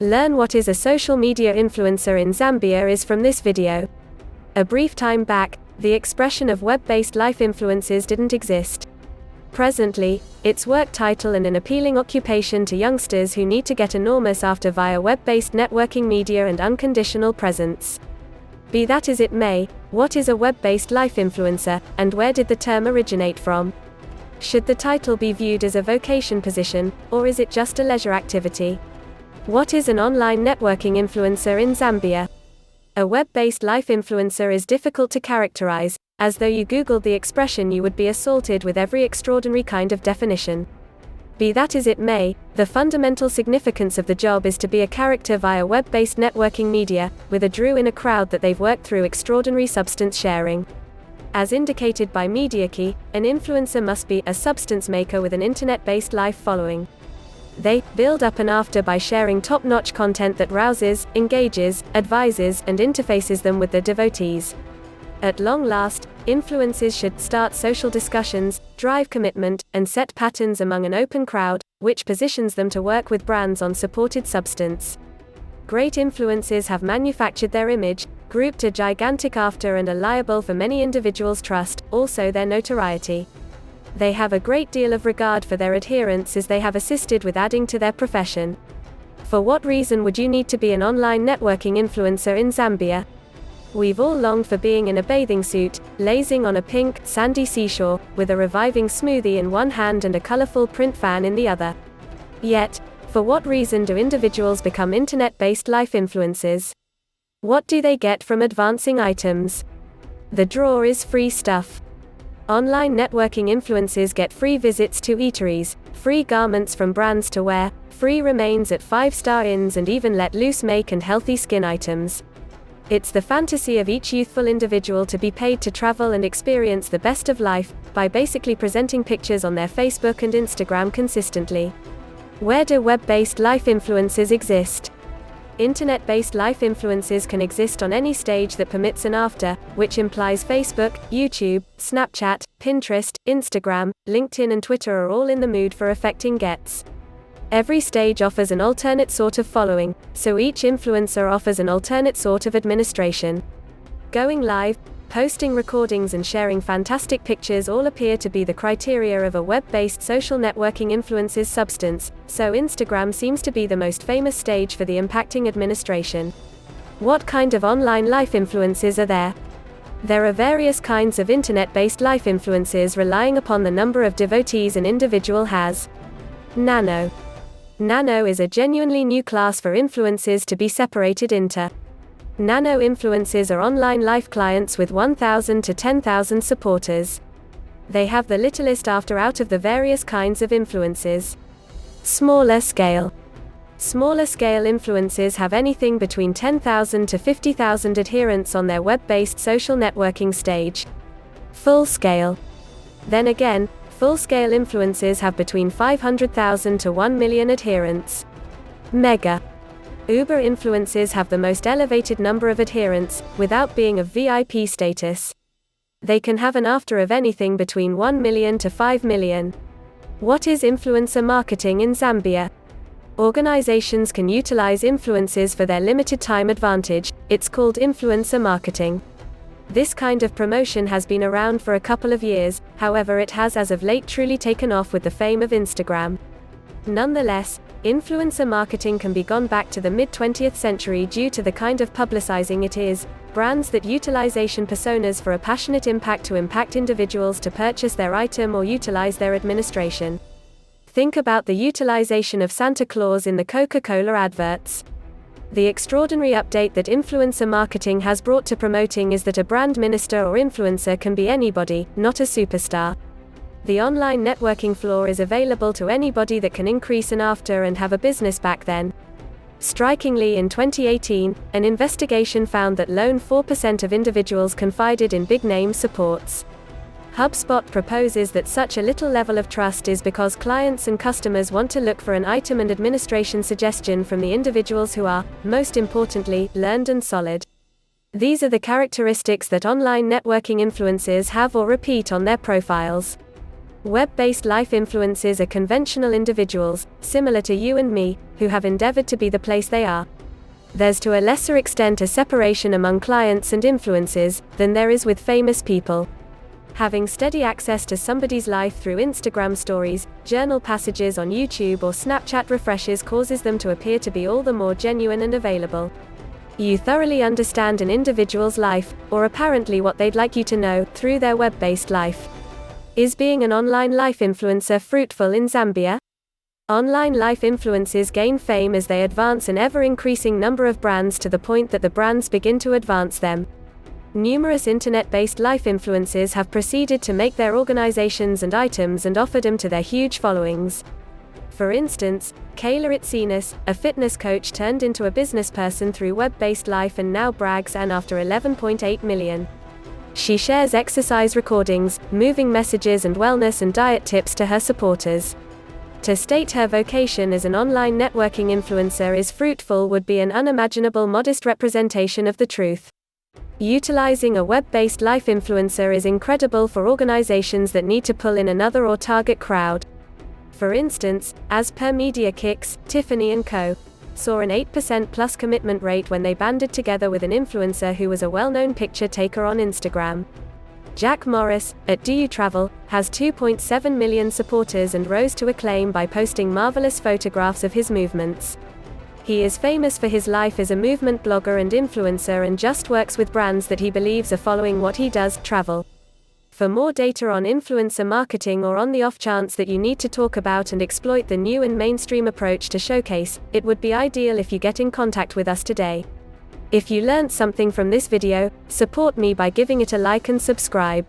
Learn what is a social media influencer in Zambia is from this video. A brief time back, the expression of web-based life influencers didn't exist. Presently, it's work title and an appealing occupation to youngsters who need to get enormous after via web-based networking media and unconditional presence. Be that as it may, what is a web-based life influencer, and where did the term originate from? Should the title be viewed as a vocation position, or is it just a leisure activity? What is an online networking influencer in Zambia? A web-based life influencer is difficult to characterize, as though you Googled the expression you would be assaulted with every extraordinary kind of definition. Be that as it may, the fundamental significance of the job is to be a character via web-based networking media, with a drew in a crowd that they've worked through extraordinary substance sharing. As indicated by MediaKey, an influencer must be a substance maker with an internet-based life following. They build up and after by sharing top-notch content that rouses, engages, advises, and interfaces them with their devotees. At long last, influencers should start social discussions, drive commitment, and set patterns among an open crowd, which positions them to work with brands on supported substance. Great influencers have manufactured their image, grouped a gigantic after and are liable for many individuals' trust, also their notoriety. They have a great deal of regard for their adherents as they have assisted with adding to their profession. For what reason would you need to be an online networking influencer in Zambia? We've all longed for being in a bathing suit, lazing on a pink, sandy seashore, with a reviving smoothie in one hand and a colorful print fan in the other. Yet, for what reason do individuals become internet-based life influencers? What do they get from advancing items? The draw is free stuff. Online networking influencers get free visits to eateries, free garments from brands to wear, free remains at 5-star inns, and even let loose make and healthy skin items. It's the fantasy of each youthful individual to be paid to travel and experience the best of life, by basically presenting pictures on their Facebook and Instagram consistently. Where do web-based life influencers exist? Internet-based life influencers can exist on any stage that permits an after, which implies Facebook, YouTube, Snapchat, Pinterest, Instagram, LinkedIn and Twitter are all in the mood for affecting gets. Every stage offers an alternate sort of following, so each influencer offers an alternate sort of administration. Going live, posting recordings and sharing fantastic pictures all appear to be the criteria of a web-based social networking influencer's substance, so Instagram seems to be the most famous stage for the impacting administration. What kind of online life influencers are there? There are various kinds of internet-based life influencers relying upon the number of devotees an individual has. Nano. Nano is a genuinely new class for influencers to be separated into. Nano influencers are online life clients with 1,000 to 10,000 supporters. They have the littlest after out of the various kinds of influencers. Smaller scale. Smaller scale influencers have anything between 10,000 to 50,000 adherents on their web-based social networking stage. Full scale. Then again, full-scale influencers have between 500,000 to 1 million adherents. Mega. Uber influencers have the most elevated number of adherents, without being of VIP status. They can have an after of anything between 1 million to 5 million. What is influencer marketing in Zambia? Organizations can utilize influencers for their limited time advantage. It's called influencer marketing. This kind of promotion has been around for a couple of years, however it has as of late truly taken off with the fame of Instagram. Nonetheless, influencer marketing can be gone back to the mid-20th century due to the kind of publicizing it is, brands that utilization personas for a passionate impact to impact individuals to purchase their item or utilize their administration. Think about the utilization of Santa Claus in the Coca-Cola adverts. The extraordinary update that influencer marketing has brought to promoting is that a brand minister or influencer can be anybody, not a superstar. The online networking floor is available to anybody that can increase an after and have a business back then. Strikingly, in 2018, an investigation found that lone 4% of individuals confided in big-name supports. HubSpot proposes that such a little level of trust is because clients and customers want to look for an item and administration suggestion from the individuals who are, most importantly, learned and solid. These are the characteristics that online networking influencers have or repeat on their profiles. Web-based life influencers are conventional individuals, similar to you and me, who have endeavored to be the place they are. There's to a lesser extent a separation among clients and influencers than there is with famous people. Having steady access to somebody's life through Instagram stories, journal passages on YouTube or Snapchat refreshes causes them to appear to be all the more genuine and available. You thoroughly understand an individual's life, or apparently what they'd like you to know, through their web-based life. Is being an online life influencer fruitful in Zambia? Online life influencers gain fame as they advance an ever-increasing number of brands to the point that the brands begin to advance them. Numerous internet-based life influencers have proceeded to make their organizations and items and offered them to their huge followings. For instance, Kayla Itsinas, a fitness coach turned into a business person through web-based life and now brags and after 11.8 million. She shares exercise recordings, moving messages and wellness and diet tips to her supporters. To state her vocation as an online networking influencer is fruitful would be an unimaginable modest representation of the truth. Utilizing a web-based life influencer is incredible for organizations that need to pull in another or target crowd. For instance, as per Media Kicks, Tiffany & Co. saw an 8% plus commitment rate when they banded together with an influencer who was a well-known picture taker on Instagram. Jack Morris, at Do You Travel, has 2.7 million supporters and rose to acclaim by posting marvelous photographs of his movements. He is famous for his life as a movement blogger and influencer and just works with brands that he believes are following what he does, travel. For more data on influencer marketing or on the off chance that you need to talk about and exploit the new and mainstream approach to showcase, it would be ideal if you get in contact with us today. If you learned something from this video, support me by giving it a like and subscribe.